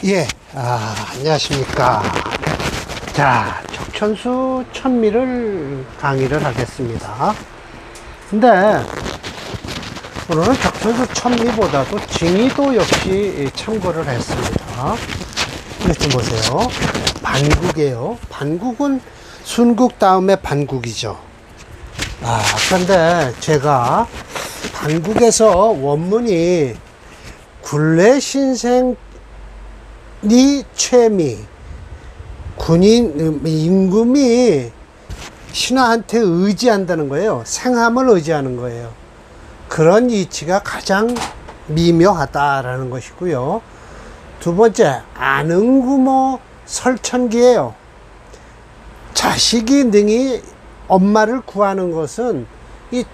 예, 안녕하십니까. 자, 적천수 천미를 강의를 하겠습니다. 근데 오늘은 적천수 천미보다도 징의도 역시 참고를 했습니다. 이것 좀 보세요. 반국이에요. 반국은 순국 다음에 반국이죠. 그런데 제가 반국에서 원문이 굴레신생 니 최미, 군인 임금이 신하한테 의지한다는 거예요. 생함을 의지하는 거예요. 그런 이치가 가장 미묘하다라는 것이고요. 두 번째, 아는구모 설천기예요. 자식이 능히 엄마를 구하는 것은 이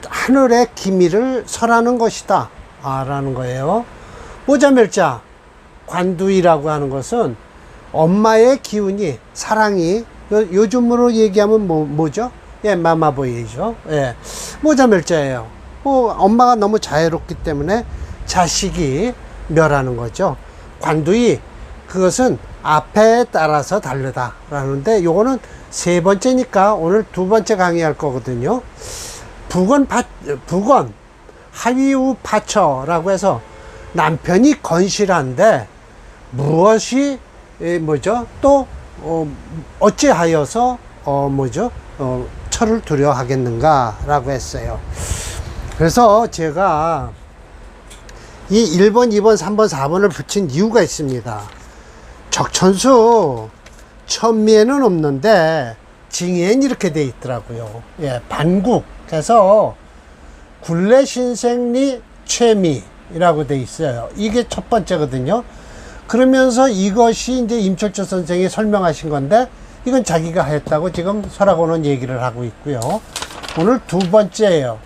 하늘의 기미를 설하는 것이다 라는 거예요. 모자멸자 관두이라고 하는 것은 엄마의 기운이, 사랑이, 요즘으로 얘기하면 뭐죠? 예, 마마보이죠. 예, 모자멸자예요. 엄마가 너무 자애롭기 때문에 자식이 멸하는 거죠. 관두이, 그것은 앞에 따라서 다르다 라는데, 요거는 세 번째니까 오늘 두 번째 강의할 거거든요. 북원 하위우 파처라고 해서 남편이 건실한데 무엇이 뭐죠? 또 어찌하여서 철을 두려워하겠는가라고 했어요. 그래서 제가 이 1번, 2번, 3번, 4번을 붙인 이유가 있습니다. 적천수 천미에는 없는데 징의에는 이렇게 돼 있더라고요. 예, 반국 해서 굴레신생리 최미라고 돼 있어요. 이게 첫 번째거든요. 그러면서 이것이 이제 임철조 선생이 설명하신 건데, 이건 자기가 했다고 지금 설하고는 얘기를 하고 있고요. 오늘 두 번째예요.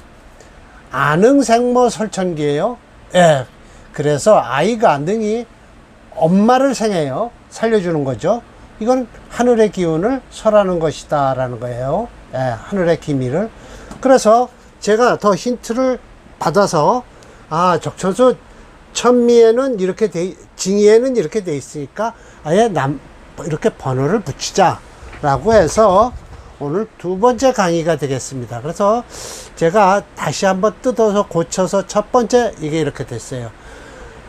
아능생모 설천기예요. 예. 그래서 아이가 능히 엄마를 생해요. 살려주는 거죠. 이건 하늘의 기운을 설하는 것이다 라는 거예요. 예, 하늘의 기미를. 그래서 제가 더 힌트를 받아서 적천수 천미에는 이렇게 징의에는 이렇게 돼 있으니까 아예 이렇게 번호를 붙이자 라고 해서 오늘 두 번째 강의가 되겠습니다. 그래서 제가 다시 한번 뜯어서 고쳐서 첫 번째 이게 이렇게 됐어요.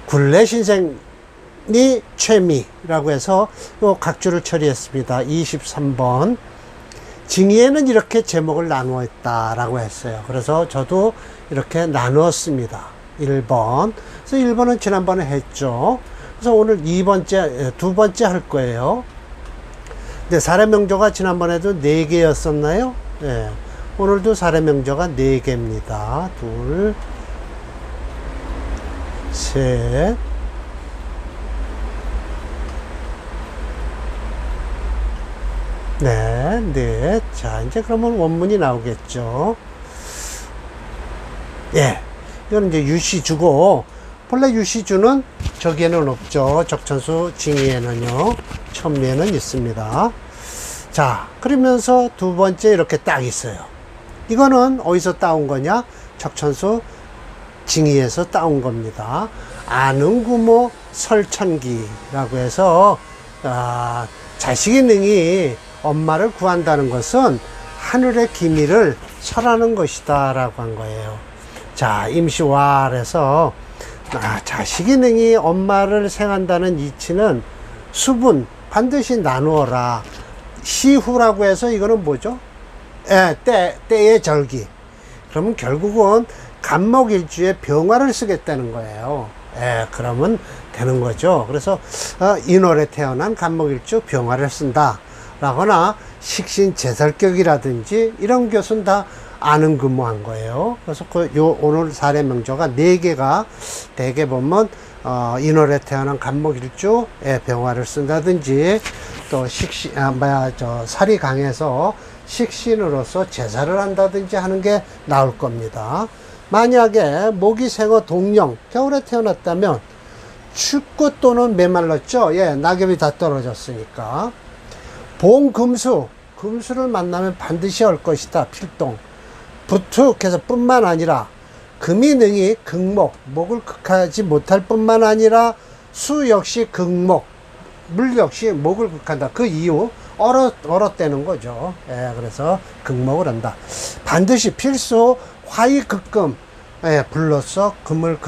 굴레신생이 최미라고 해서 요 각주를 처리했습니다. 23번. 징의에는 이렇게 제목을 나누었다 라고 했어요. 그래서 저도 이렇게 나누었습니다. 1번. 그래서 1번은 지난번에 했죠. 그래서 오늘 두 번째 할 거예요. 근데 사례명조가 지난번에도 4개였었나요? 네. 오늘도 사례명조가 4개입니다. 둘, 셋, 넷. 자, 이제 그러면 원문이 나오겠죠. 예. 이거는 이제 유시주고, 본래 유시주는 저기에는 없죠. 적천수 징의에는요. 천미에는 있습니다. 자, 그러면서 두 번째 이렇게 딱 있어요. 이거는 어디서 따온 거냐? 적천수 징의에서 따온 겁니다. 아는구모 설천기라고 해서, 자식이 능히 엄마를 구한다는 것은 하늘의 기미를 설하는 것이다 라고 한 거예요. 자, 임시와래서 자식이 능히 엄마를 생한다는 이치는 수분 반드시 나누어라. 시후라고 해서 이거는 뭐죠? 때의 절기. 그러면 결국은 간목일주에 병화를 쓰겠다는 거예요. 그러면 되는 거죠. 그래서 인월에 태어난 간목일주 병화를 쓴다 라거나 식신제설격이라든지 이런 것은 다 아는구모한 거예요. 그래서 오늘 사례명조가 4개가 대개 보면 인월에 태어난 간목일주에 병화를 쓴다든지, 또 살이 강해서 식신으로서 제사를 한다든지 하는 게 나올 겁니다. 만약에 목이 생어 동령, 겨울에 태어났다면 춥고 또는 메말랐죠. 예, 낙엽이 다 떨어졌으니까. 금수를 만나면 반드시 올 것이다. 필동. 부툭해서 뿐만 아니라 금이 능히 목을 극하지 못할 뿐만 아니라 수 역시 극목, 물 역시 목을 극한다. 그 이유 얼었대는 거죠. 예, 그래서 극목을 한다. 반드시 필수 화이극금, 예, 불로써 금을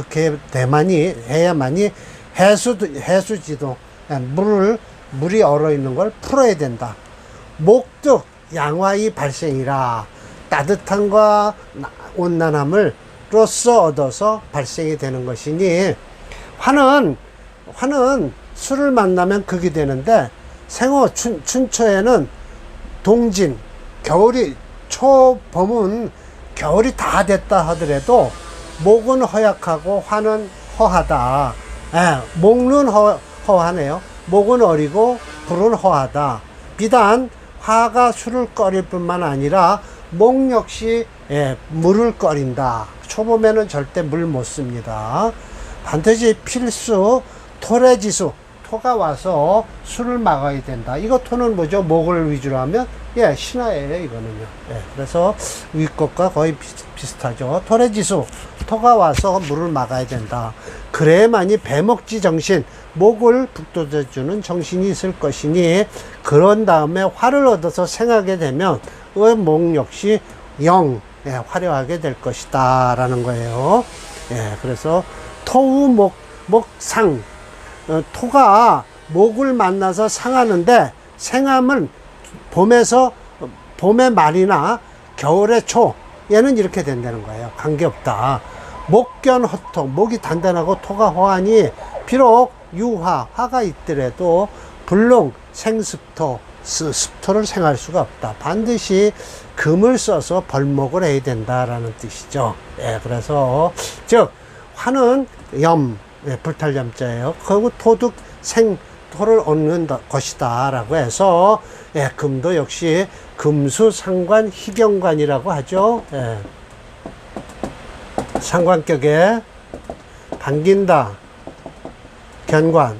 해야만이 해수지도, 예, 물이 얼어 있는 걸 풀어야 된다. 목득 양화의 발생이라, 따뜻함과 온난함을로써 얻어서 발생이 되는 것이니, 화는 술을 만나면 극이 되는데, 생호 춘초에는 동진, 초봄은 겨울이 다 됐다 하더라도 목은 허약하고 화는 허하다. 예, 목은 허하네요. 목은 어리고 불은 허하다. 비단 화가 술을 끓일 뿐만 아니라 목 역시, 예, 물을 끓인다. 초봄에는 절대 물 못 씁니다. 반드시 필수 토래지수, 토가 와서 술을 막아야 된다. 이거 토는 뭐죠? 목을 위주로 하면, 예, 신화예요, 이거는요. 예, 그래서 위 것과 거의 비슷하죠. 토래지수, 토가 와서 물을 막아야 된다. 그래야만이 배목지 정신, 목을 북돋아주는 정신이 있을 것이니, 그런 다음에 화를 얻어서 생하게 되면 목 역시 예, 화려하게 될 것이다 라는 거예요. 예, 그래서 토우 목상, 토가 목을 만나서 상하는데, 생함은 봄의 말이나 겨울의 초, 얘는 이렇게 된다는 거예요. 관계없다. 목견 허토, 목이 단단하고 토가 허하니 비록 화가 있더라도 불능 생습토, 습토를 생할 수가 없다. 반드시 금을 써서 벌목을 해야 된다라는 뜻이죠. 예, 그래서 즉 화는 염, 예, 불탈염자예요. 그리고 토득 토를 얻는 것이다 라고 해서, 예, 금도 역시 금수상관 희경관이라고 하죠. 예. 상관격에 반긴다, 견관.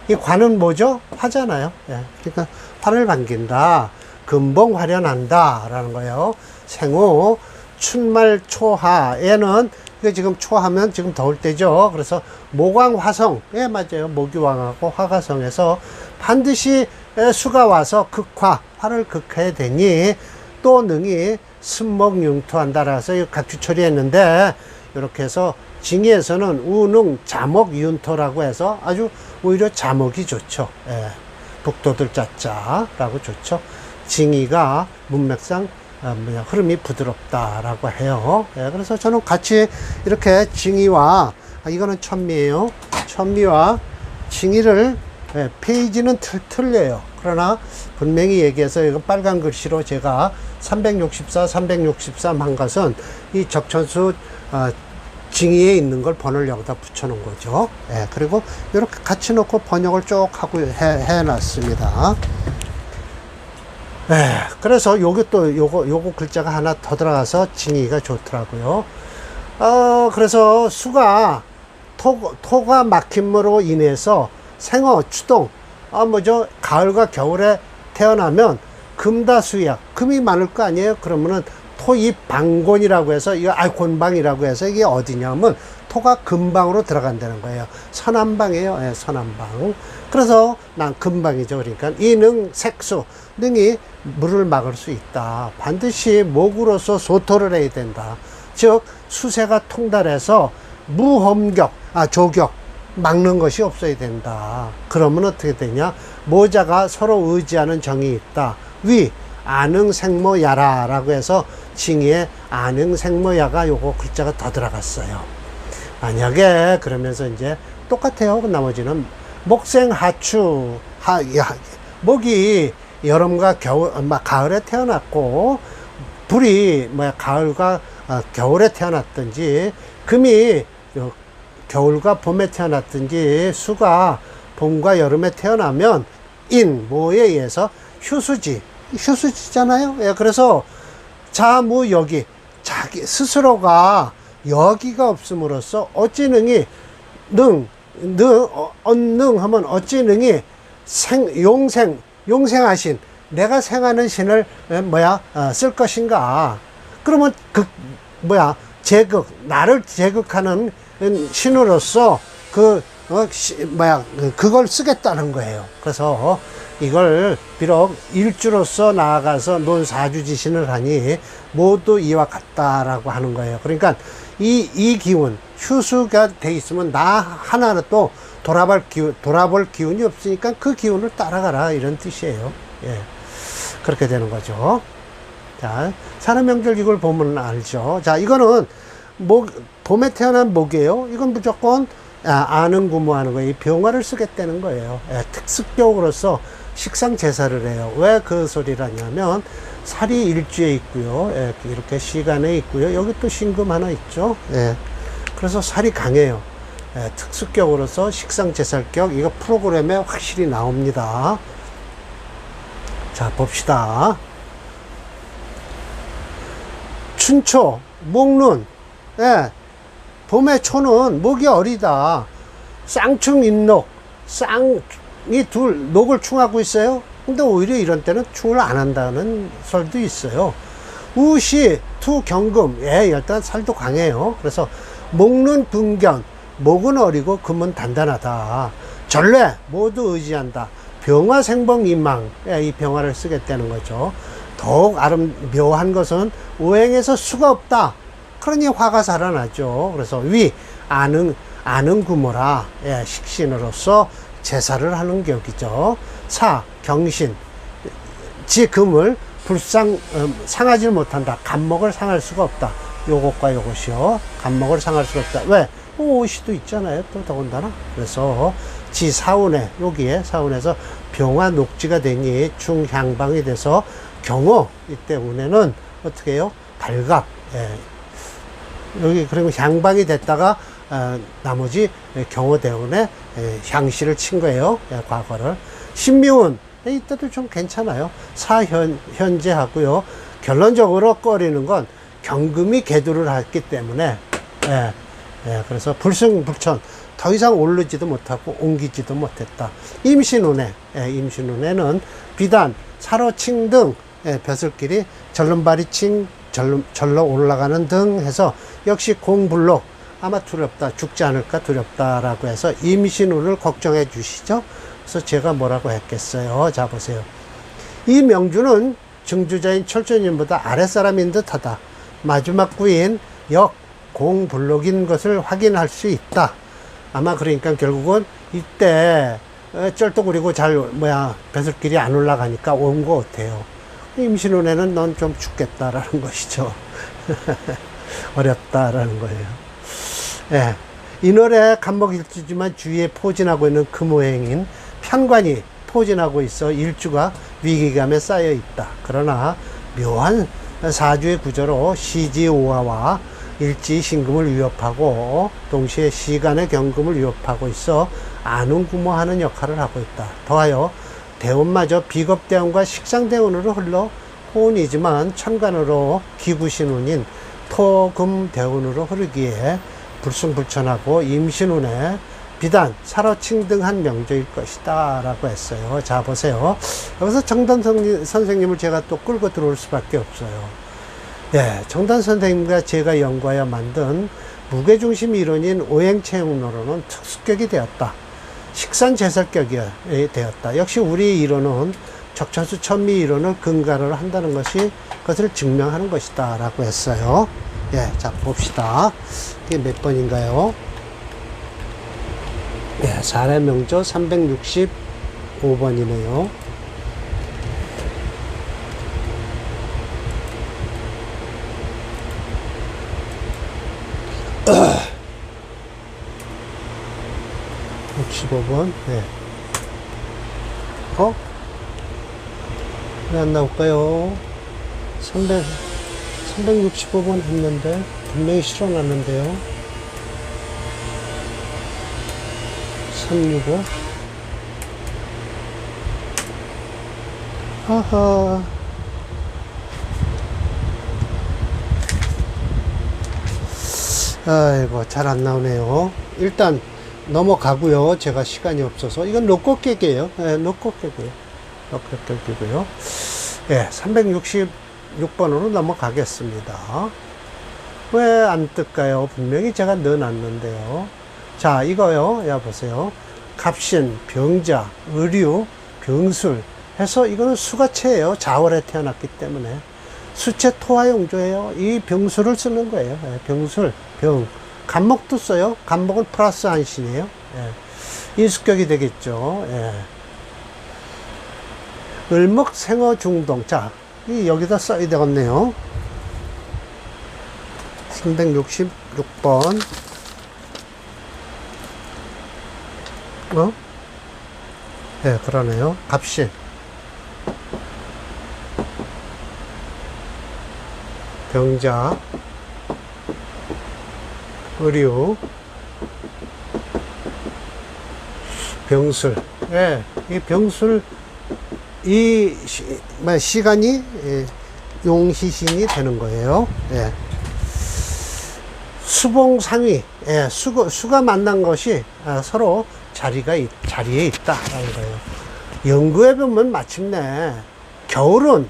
이 관은 뭐죠? 화잖아요. 예. 그러니까 화를 반긴다, 금봉화련한다 라는 거예요. 생후 춘말 초하에는, 이거 지금 초하면 지금 더울 때죠. 그래서 목왕화성, 예, 맞아요. 목유왕하고 화가성에서 반드시 수가 와서 화를 극해야 되니, 또 능히 승목융토한다. 라서 각주 처리했는데, 이렇게 해서 징의에서는 우능 자목 윤토라고 해서 아주 오히려 자목이 좋죠. 예, 북도들 자자라고 좋죠. 징의가 문맥상 흐름이 부드럽다라고 해요. 예, 그래서 저는 같이 이렇게 징의와, 이거는 천미예요. 천미와 징의를, 예, 페이지는 틀려요. 그러나 분명히 얘기해서 이거 빨간 글씨로 제가 364, 363 한 것은 이 적천수 징의에 있는 걸 번호를 여기다 붙여놓은 거죠. 예, 그리고 이렇게 같이 놓고 번역을 쭉 하고 해놨습니다. 네, 그래서 요거 글자가 하나 더 들어가서 징의가 좋더라고요. 그래서 수가 토가 막힘으로 인해서 생어, 추동, 가을과 겨울에 태어나면 금다수약, 금이 많을 거 아니에요? 그러면은 토입 방곤이라고 해서, 이거 곤방이라고 해서, 이게 어디냐면 토가 금방으로 들어간다는 거예요. 서남방이에요. 예, 서남방. 그래서 난 금방이죠. 그러니까 이능 색수, 능이 물을 막을 수 있다. 반드시 목으로서 소토를 해야 된다. 즉 수세가 통달해서 무험격, 조격 막는 것이 없어야 된다. 그러면 어떻게 되냐? 모자가 서로 의지하는 정이 있다. 위 아능생모야라 라고 해서 징의에 아능생모야가 요거 글자가 더 들어갔어요. 만약에 그러면서 이제 똑같아요. 나머지는 목생하추, 목이 여름과 가을에 태어났고, 불이 가을과 겨울에 태어났든지, 금이 겨울과 봄에 태어났든지, 수가 봄과 여름에 태어나면 뭐에 의해서 휴수지잖아요. 예, 그래서 자무여기, 자기 스스로가 여기가 없음으로써 어찌능이 언능하면 어찌능이 용생하신 내가 생하는 신을 쓸 것인가. 그러면 나를 제극하는 신으로서 그 그걸 쓰겠다는 거예요. 그래서 이걸 비록 일주로서 나아가서 논사주지신을 하니 모두 이와 같다라고 하는 거예요. 그러니까 이 기운, 휴수가 돼 있으면 나 하나는 또 돌아볼 기운이 없으니까 그 기운을 따라가라, 이런 뜻이에요. 예. 그렇게 되는 거죠. 자, 산업명절 이걸 보면 알죠. 자, 이거는 봄에 태어난 목이에요. 이건 무조건 아는 구모하는 거예요. 이 병화를 쓰겠다는 거예요. 예, 특수격으로서 식상 제사를 해요. 왜 그 소리를 하냐면 살이 일주에 있고요. 예, 이렇게 시간에 있고요. 여기 또 신금 하나 있죠. 예, 그래서 살이 강해요. 예, 특수격으로서 식상 제살격, 이거 프로그램에 확실히 나옵니다. 자, 봅시다. 춘초, 목눈. 예, 봄의 초는 목이 어리다. 쌍충 인녹, 쌍이 녹을 충하고 있어요. 근데 오히려 이런 때는 충을 안 한다는 설도 있어요. 우시, 투, 경금. 예, 일단 살도 강해요. 그래서 목눈 분견, 목은 어리고 금은 단단하다. 전례, 모두 의지한다. 병화 생봉 인망. 예, 이 병화를 쓰겠다는 거죠. 더욱 묘한 것은 오행에서 수가 없다. 그러니 화가 살아나죠. 그래서 위, 아는 구모라. 예, 식신으로서 제사를 하는 격이죠. 사, 경신. 금을 상하지 못한다. 간목을 상할 수가 없다. 요것과 요것이요. 간목을 상할 수가 없다. 왜? 오시도 있잖아요. 또 더군다나. 그래서 사운에, 여기에 사운에서 병화 녹지가 되니 중향방이 돼서 경호, 이때 운에는 어떻게 해요? 발갑. 예. 여기 그리고 향방이 됐다가 나머지 경호대운에 향시를 친 거예요. 예, 과거를. 신미운, 이때도 좀 괜찮아요. 현재 하고요. 결론적으로 꺼리는 건 경금이 개두를 했기 때문에 그래서 불승불천, 더 이상 오르지도 못하고 옮기지도 못했다. 임신운에, 임신운에는 비단, 사로칭 등 벼슬길이 절름발이칭, 절로 올라가는 등 해서 역시 공불록, 아마 두렵다, 죽지 않을까 두렵다라고 해서 임신운을 걱정해 주시죠. 그래서 제가 뭐라고 했겠어요. 자, 보세요. 이 명주는 증주자인 철조님보다 아랫사람인 듯하다. 마지막 구인 공불록인 것을 확인할 수 있다. 아마 그러니까 결국은 이때 쩔뚝거리고 벼슬길이 안 올라가니까 온 것 같아요. 임신운에는 넌 좀 죽겠다라는 것이죠. 어렵다라는 거예요. 예. 인월에 간목일주지만 주위에 포진하고 있는 금오행인 편관이 포진하고 있어 일주가 위기감에 쌓여 있다. 그러나 묘한 사주의 구조로 시지오화와 일지 신금을 위협하고 동시에 시간의 경금을 위협하고 있어 안운구모하는 역할을 하고 있다. 더하여 대운마저 비겁대운과 식상대운으로 흘러 호운이지만 천간으로 기구신운인 토금대운으로 흐르기에 불승불천하고 임신운에 비단, 사로칭등한 명조일 것이다 라고 했어요. 자, 보세요. 여기서 정단 선생님을 제가 또 끌고 들어올 수밖에 없어요. 예, 정단 선생님과 제가 연구하여 만든 무게중심 이론인 오행체육론은 특수격이 되었다. 식산제설격이 되었다. 역시 우리 이론은 적천수 천미 이론을 근간으로 한다는 것이 그것을 증명하는 것이다 라고 했어요. 예, 자, 봅시다. 이게 몇 번인가요? 예, 사례명조 365번이네요. 65번. 네. 왜 안 나올까요? 365번 했는데, 분명히 실어놨는데요. 365. 하하. 아이고, 잘 안 나오네요. 일단, 넘어가고요. 제가 시간이 없어서. 이건 놓고 깨기예요. 네, 놓고 깨고요. 놓고 깨기고요. 예, 366번으로 넘어가겠습니다. 왜 안 뜰까요? 분명히 제가 넣어놨는데요. 자, 이거요. 야, 보세요. 갑신, 병자, 의류, 병술 해서 이거는 수가체예요. 자월에 태어났기 때문에. 수체 토화용조예요. 이 병술을 쓰는 거예요. 예, 병술, 병. 간목도 써요. 간목은 플러스 한신이에요. 예. 인수격이 되겠죠. 예. 을목 생어 중동. 자, 여기다 써야 되겠네요. 366번. 예, 그러네요. 갑신. 병자. 의류. 병술. 예, 이 병술, 시간이 용시신이 되는 거예요. 예. 수봉상위, 예, 수가 만난 것이 서로 자리에 있다라는 거예요. 연구해 보면 마침내 겨울은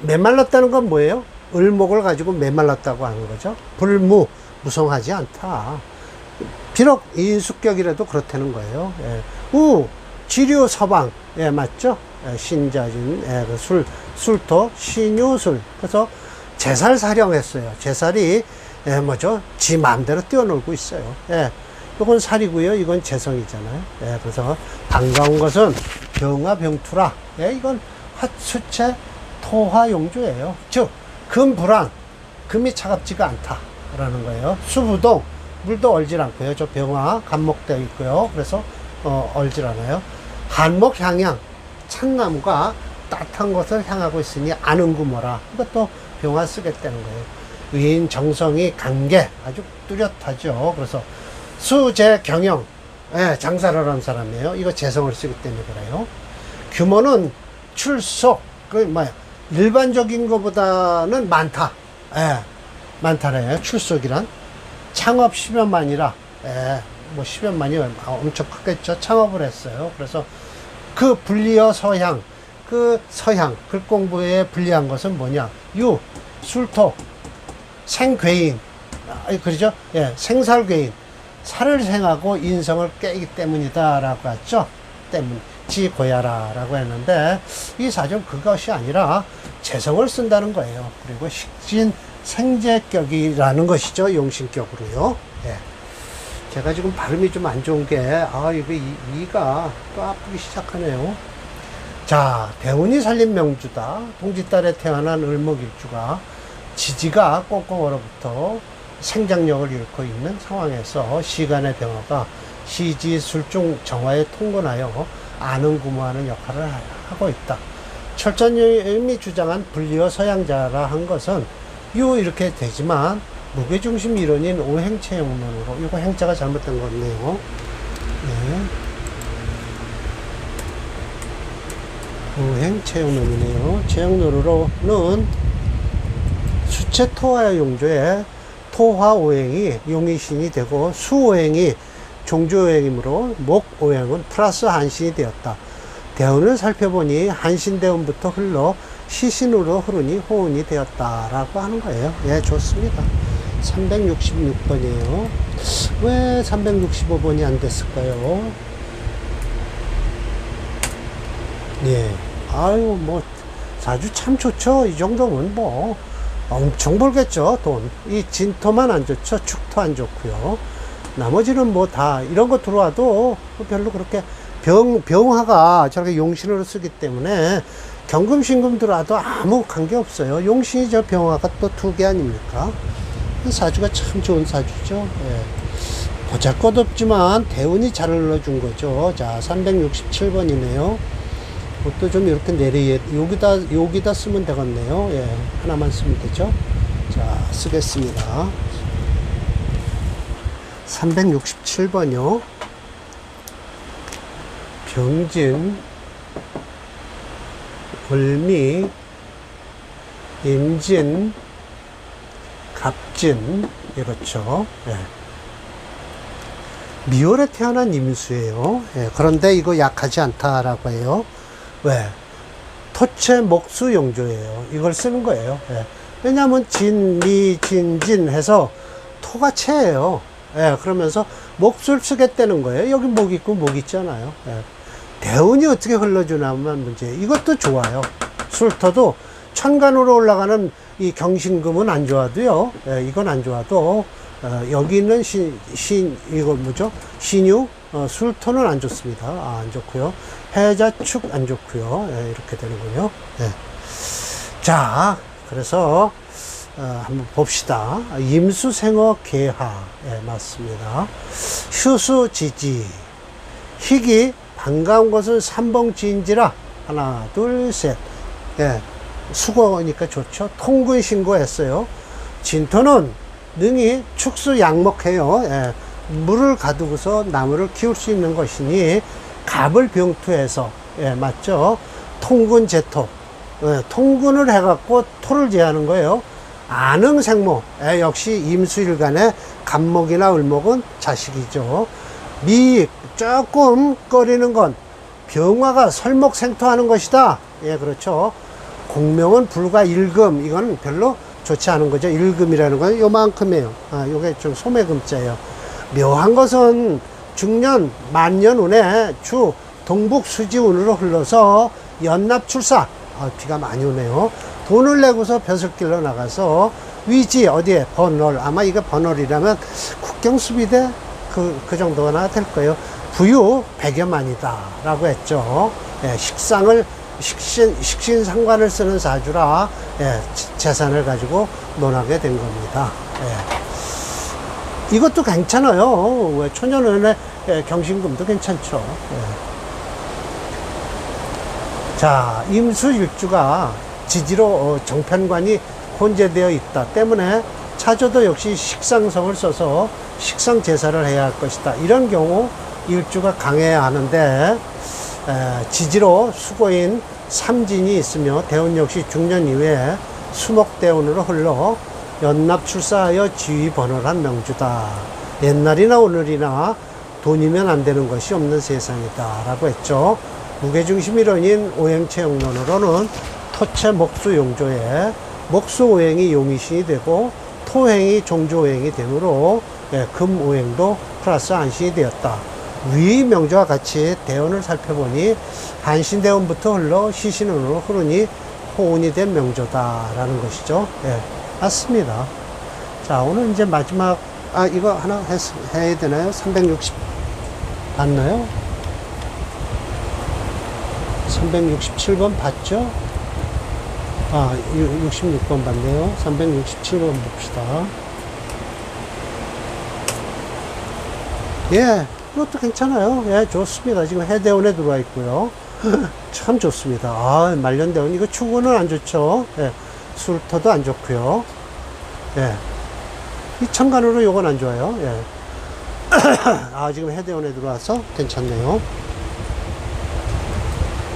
메말랐다는 건 뭐예요? 을목을 가지고 메말랐다고 하는 거죠. 불무, 무성하지 않다. 비록 인수격이라도 그렇다는 거예요. 예. 지류 서방, 예, 맞죠? 예, 신자진, 예, 그 술토, 신유술. 그래서 제살 사령했어요. 제살이, 예, 뭐죠? 지 마음대로 뛰어놀고 있어요. 예. 이건 살이고요. 이건 재성이잖아요. 예, 그래서 반가운 것은 병화 병투라. 예, 이건 화수체 토화용조예요. 즉, 금불안, 금이 차갑지가 않다라는 거예요. 수부동, 물도 얼질 않고요. 저 병화 간목되어 있고요. 그래서 얼질 않아요. 한목 향양, 참나무가 따뜻한 것을 향하고 있으니 아는구모라. 이것도 병화 쓰겠다는 거예요. 위인 정성이 강계, 아주 뚜렷하죠. 그래서 수재 경영, 예, 장사를 하는 사람이에요. 이거 재성을 쓰기 때문에 그래요. 규모는 출속, 일반적인 것보다는 많다. 예, 많다네요. 출속이란. 창업 10여만이라, 예, 뭐 10여만이 엄청 크겠죠. 창업을 했어요. 그래서 그 불리어 서향, 그 서향, 글공부에 불리한 것은 뭐냐? 술토, 생괴인, 그러죠? 예, 생살괴인. 살을 생하고 인성을 깨기 때문이다 라고 했죠. 지고야라라고 했는데 이 사전 그것이 아니라 재성을 쓴다는 거예요. 그리고 식진 생재격이라는 것이죠. 용신격으로요. 예. 제가 지금 발음이 좀 안 좋은 게 이거 이가 또 아프기 시작하네요. 자, 대운이 살린 명주다. 동짓달에 태어난 을목일주가 지지가 꽁꽁 얼어붙어 생장력을 잃고 있는 상황에서 시간의 병화가 시지술중 정화에 통근하여 아는구모하는 역할을 하고 있다. 철전님이 주장한 불리어 서양자라 한 것은 이렇게 되지만 무게중심 이론인 오행체용론으로, 이거 행자가 잘못된 거네요. 네. 오행체용론이네요. 체용론으로는 수체 토화 용조에 토화오행이 용의신이 되고 수오행이 종주오행이므로 목오행은 플러스 한신이 되었다. 대운을 살펴보니 한신대운부터 흘러 시신으로 흐르니 호운이 되었다라고 하는 거예요. 예, 좋습니다. 366번이에요. 왜 365번이 안 됐을까요? 예. 아유, 뭐, 사주 참 좋죠. 이 정도면 뭐, 엄청 벌겠죠, 돈. 이 진토만 안 좋죠. 축토 안 좋고요. 나머지는 뭐 다, 이런 거 들어와도 별로 그렇게 병화가 저렇게 용신으로 쓰기 때문에 경금, 신금 들어와도 아무 관계 없어요. 용신이 저 병화가 또 2개 아닙니까? 사주가 참 좋은 사주죠. 예. 보잘것없지만 대운이 잘 흘러준 거죠. 자, 367번이네요. 그것도 좀 이렇게 여기다 쓰면 되겠네요. 예. 하나만 쓰면 되죠. 자, 쓰겠습니다. 367번이요. 병진, 을미, 임진, 갑진, 이렇죠. 예. 미월에 태어난 임수예요. 예. 그런데 이거 약하지 않다라고 해요. 왜? 토체 목수 용조예요. 이걸 쓰는 거예요. 예. 왜냐하면 진, 미, 진, 진 해서 토가 체예요. 예. 그러면서 몫을 쓰겠다는 거예요. 여기 목 있고 목 있잖아요. 예. 대운이 어떻게 흘러주냐만 문제. 이것도 좋아요. 술터도 천간으로 올라가는 이 경신금은 안 좋아도요. 예, 이건 안 좋아도 여기 있는 이거 뭐죠? 신유 술터는 안 좋습니다. 아, 안 좋고요. 해자축 안 좋고요. 예, 이렇게 되는군요. 예. 자, 그래서 한번 봅시다. 임수생어 개하. 예, 맞습니다. 휴수지지. 희기 반가운 것은 삼봉지인지라. 하나, 둘, 셋. 예, 수고니까 좋죠. 통근 신고했어요. 진토는 능히 축수 양목해요. 예, 물을 가두고서 나무를 키울 수 있는 것이니 갑을 병투해서, 예, 맞죠. 통근 제토. 예, 통근을 해갖고 토를 제하는 거예요. 안흥생모. 예, 역시 임수일간의 갑목이나 을목은 자식이죠. 미익 조금 꺼리는 건 병화가 설목생토하는 것이다. 예, 그렇죠. 공명은 불과 일금. 이건 별로 좋지 않은 거죠. 일금이라는 건 요만큼이에요. 아, 요게 좀 소매금자예요. 묘한 것은 중년 만년운에 주 동북수지운으로 흘러서 연납출사. 아, 비가 많이 오네요. 돈을 내고서 벼슬길로 나가서 위지 어디에 번월. 아마 이게 번월이라면 국경수비대 그 정도나 될 거예요. 부유 100여만이다 라고 했죠. 예, 식신상관을 쓰는 사주라, 예, 재산을 가지고 논하게 된 겁니다. 예. 이것도 괜찮아요. 왜 초년운의 경신금도 괜찮죠. 예. 자, 임수일주가 지지로 정편관이 혼재되어 있다 때문에 차조도 역시 식상성을 써서 식상제사를 해야 할 것이다. 이런 경우 일주가 강해야 하는데 지지로 수고인 삼진이 있으며 대운 역시 중년 이후에 수목대운으로 흘러 연납출사하여 지위번월한 명주다. 옛날이나 오늘이나 돈이면 안 되는 것이 없는 세상이다 라고 했죠. 무게중심이론인 오행체형론으로는 토체 목수용조에 목수오행이 용의신이 되고 토행이 종조오행이 되므로 금오행도 플러스 안신이 되었다. 위 명조와 같이 대운을 살펴보니 한신대운부터 흘러 시신운으로 흐르니 호운이 된 명조다라는 것이죠. 예, 맞습니다. 자, 오늘 이제 마지막, 이거 하나 해야 되나요? 360 봤나요? 367번 봤죠? 66번 봤네요. 367번 봅시다. 예, 이것도 괜찮아요. 예, 좋습니다. 지금 해대운에 들어와 있고요. 참 좋습니다. 말년대운. 이거 축운은 안 좋죠. 예, 술터도 안 좋고요. 예, 이 천간으로 요건 안 좋아요. 예. 지금 해대운에 들어와서 괜찮네요.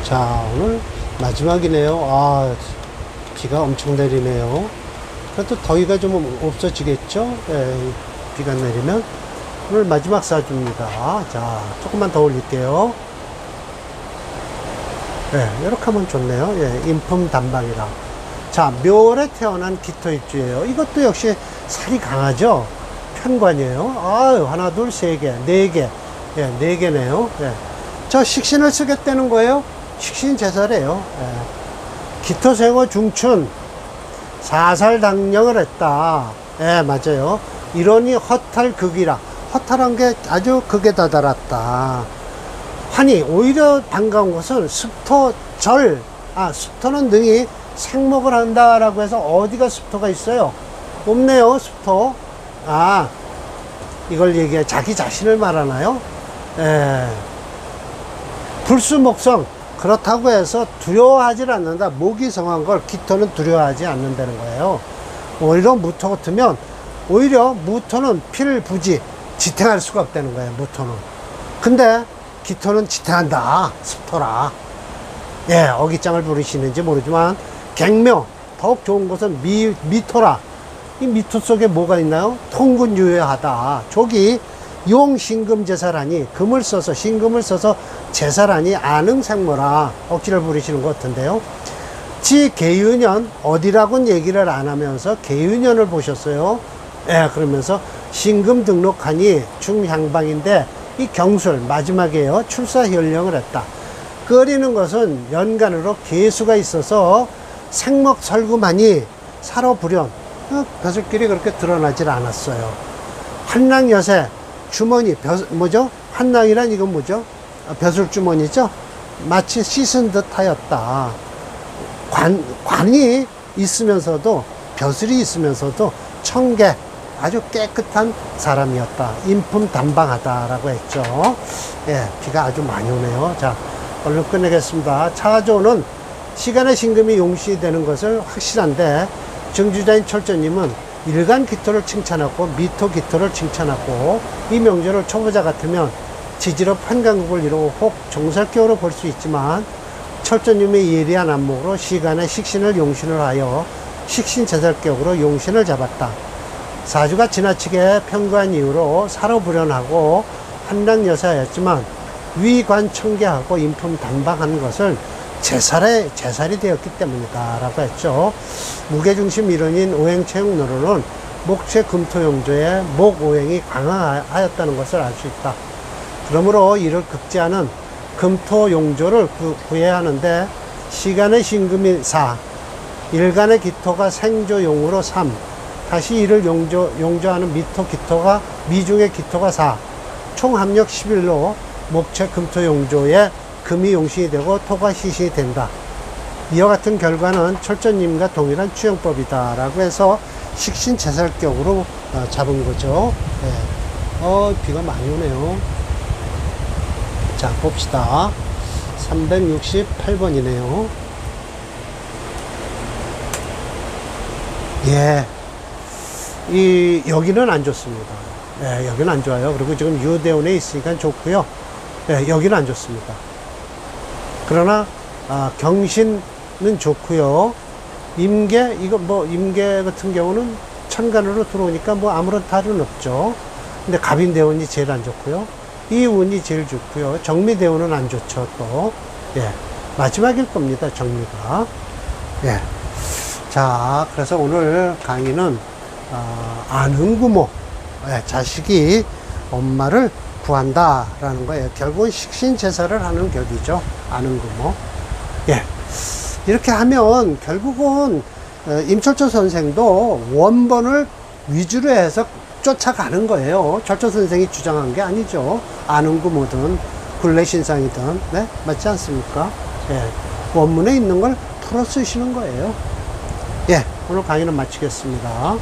자, 오늘 마지막이네요. 비가 엄청 내리네요. 그래도 더위가 좀 없어지겠죠? 예, 비가 내리면. 오늘 마지막 사주입니다. 자, 조금만 더 올릴게요. 예, 이렇게 하면 좋네요. 예, 인품단방이라. 자, 묘월에 태어난 기토일주예요. 이것도 역시 살이 강하죠? 편관이에요. 하나, 둘, 세 개, 네 개. 예, 네 개네요. 예. 저 식신을 쓰겠다는 거예요? 식신 제사래요. 예. 기토생어 중춘, 사살당령을 했다. 예, 맞아요. 이러니 허탈극이라. 허탈한 게 아주 극에 다다랐다. 환히 오히려 반가운 것은 습토절. 습토는 능히 생목을 한다라고 해서 어디가 습토가 있어요? 없네요, 습토. 이걸 얘기해. 자기 자신을 말하나요? 예. 불수목성. 그렇다고 해서 두려워하지 않는다. 목이 성한 걸 기토는 두려워하지 않는다는 거예요. 오히려 무토 같으면 오히려 무토는 필부지. 지탱할 수가 없다는 거예요, 무토는. 근데 기토는 지탱한다. 습토라. 예, 어깃장을 부리시는지 모르지만 갱묘. 더욱 좋은 것은 미토라. 이 미토 속에 뭐가 있나요? 통근유효하다. 조기 용신금 제사라니, 금을 써서 신금을 써서 제사라니 안흥생모라. 억지를 부리시는 것 같은데요. 지 계유년 어디라고는 얘기를 안 하면서 계유년을 보셨어요. 예, 그러면서 신금 등록하니 중향방인데 이 경술 마지막에요. 출사 연령을 했다. 끓이는 것은 연간으로 개수가 있어서 생먹설구만이 살어불연 벼슬길이 그렇게 드러나질 않았어요. 한낭여세 주머니 뭐죠? 한낭이란 이건 뭐죠? 벼슬주머니죠? 마치 씻은 듯 하였다. 관이 있으면서도 벼슬이 있으면서도 청계 아주 깨끗한 사람이었다. 인품 담방하다라고 했죠. 예, 비가 아주 많이 오네요. 자, 얼른 끝내겠습니다. 차조는 시간의 신금이 용시되는 것을 확실한데 정주자인 철저님은 일간 기토를 칭찬하고 미토 기토를 칭찬하고 이 명절을 초보자 같으면 지지로 판강국을 이루고 혹 종살격으로 볼 수 있지만 철저님의 예리한 안목으로 시간의 식신을 용신을 하여 식신제살격으로 용신을 잡았다. 사주가 지나치게 편구한 이유로 살어불연하고 한량여사였지만 위관청계하고 인품 담방하는 것을 제살이 되었기 때문이다 라고 했죠. 무게중심 이론인 오행체육론으로는 목체 금토용조의 목오행이 강화하였다는 것을 알 수 있다. 그러므로 이를 극지하는 금토용조를 구해야 하는데 시간의 신금이 4, 일간의 기토가 생조용으로 3, 다시 이를 용조하는 미중의 기토가 4, 총 합력 11로 목체 금토용조의 금이 용신이 되고 토가 시신이 된다. 이와 같은 결과는 철저님과 동일한 추영법이다 라고 해서 식신제살격으로 잡은 거죠. 네. 비가 많이 오네요. 자, 봅시다. 368번이네요. 예. 여기는 안 좋습니다. 예, 여기는 안 좋아요. 그리고 지금 유대운에 있으니까 좋고요. 예, 여기는 안 좋습니다. 그러나, 경신은 좋고요. 임계, 임계 같은 경우는 천간으로 들어오니까 아무런 탈은 없죠. 근데 갑인대운이 제일 안 좋고요. 이 운이 제일 좋고요. 정미대운은 안 좋죠, 또. 예. 마지막일 겁니다, 정미가. 예. 자, 그래서 오늘 강의는, 아는구모. 예, 자식이 엄마를 구한다라는 거예요. 결국은 식신제사를 하는 격이죠. 아는구모. 예. 이렇게 하면 결국은, 임철조 선생도 원본을 위주로 해서 쫓아가는 거예요. 철조 선생이 주장한 게 아니죠. 아는구모든 굴레신상이든, 네? 맞지 않습니까? 예. 원문에 있는 걸 풀어 쓰시는 거예요. 예. 오늘 강의는 마치겠습니다.